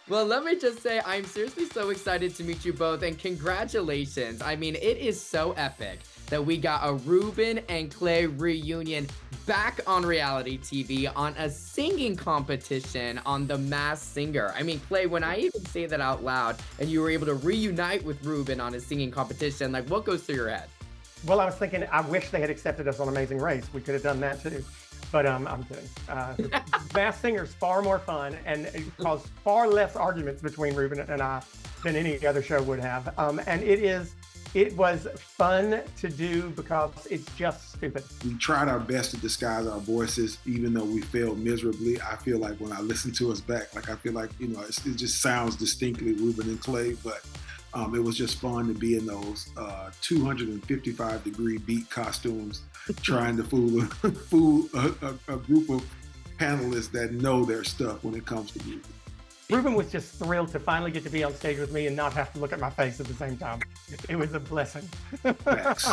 Well, let me just say, I'm seriously so excited to meet you both, and congratulations. I mean, it is so epic that we got a Ruben and Clay reunion back on reality TV on a singing competition on The Masked Singer. I mean, Clay, when I even say that out loud and you were able to reunite with Ruben on a singing competition, like what goes through your head? Well, I was thinking, I wish they had accepted us on Amazing Race. We could have done that too. But I'm kidding. Masked Singer's far more fun and it caused far less arguments between Ruben and I than any other show would have. And it was fun to do because it's just stupid. We tried our best to disguise our voices, even though we failed miserably. I feel like when I listen to us back, like I feel like, it just sounds distinctly Ruben and Clay, but it was just fun to be in those 255-degree beat costumes, trying to fool a group of panelists that know their stuff when it comes to music. Ruben was just thrilled to finally get to be on stage with me and not have to look at my face at the same time. It was a blessing. Thanks.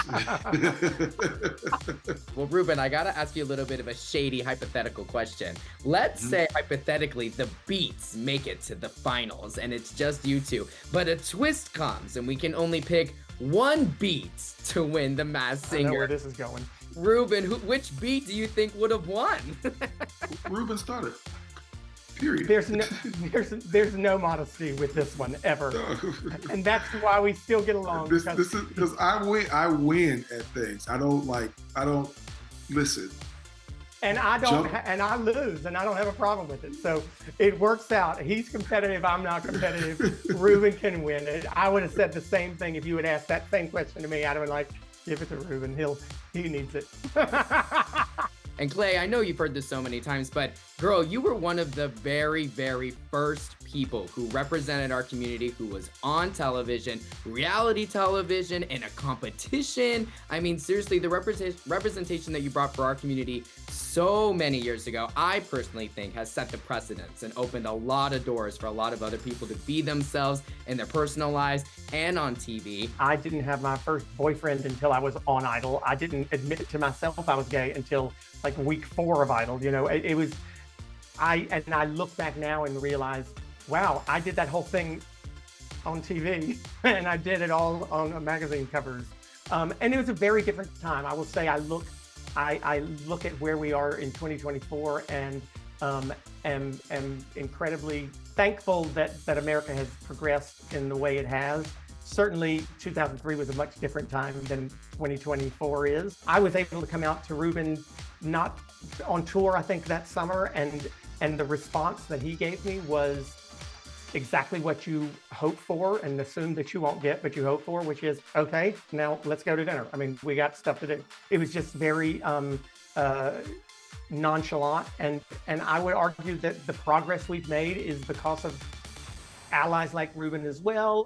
Well, Ruben, I gotta ask you a little bit of a shady hypothetical question. Let's say, hypothetically, the Beats make it to the finals and it's just you two, but a twist comes and we can only pick one Beat to win the Masked Singer. I know where this is going. Ruben, which Beat do you think would have won? Ruben Studdard. Period. There's no modesty with this one ever, and that's why we still get along. This is because I win at things. I don't listen. And I don't, and I lose, and I don't have a problem with it. So it works out. He's competitive. I'm not competitive. Ruben can win it. I would have said the same thing if you had asked that same question to me. I'd have been like, give it to Ruben. He needs it. And Clay, I know you've heard this so many times, but girl, you were one of the very, very first people who represented our community, who was on television, reality television, in a competition. I mean, seriously, the representation that you brought for our community so many years ago, I personally think has set the precedence and opened a lot of doors for a lot of other people to be themselves in their personal lives and on TV. I didn't have my first boyfriend until I was on Idol. I didn't admit it to myself I was gay until like week 4 of Idol. I look back now and realize, wow, I did that whole thing on TV and I did it all on magazine covers. And it was a very different time. I will say I look at where we are in 2024 and am incredibly thankful that America has progressed in the way it has. Certainly 2003 was a much different time than 2024 is. I was able to come out to Ruben not on tour, I think, that summer, and the response that he gave me was exactly what you hope for and assume that you won't get, but you hope for, which is, okay, now let's go to dinner. I mean, we got stuff to do. It was just very nonchalant, and I would argue that the progress we've made is because of allies like Ruben as well.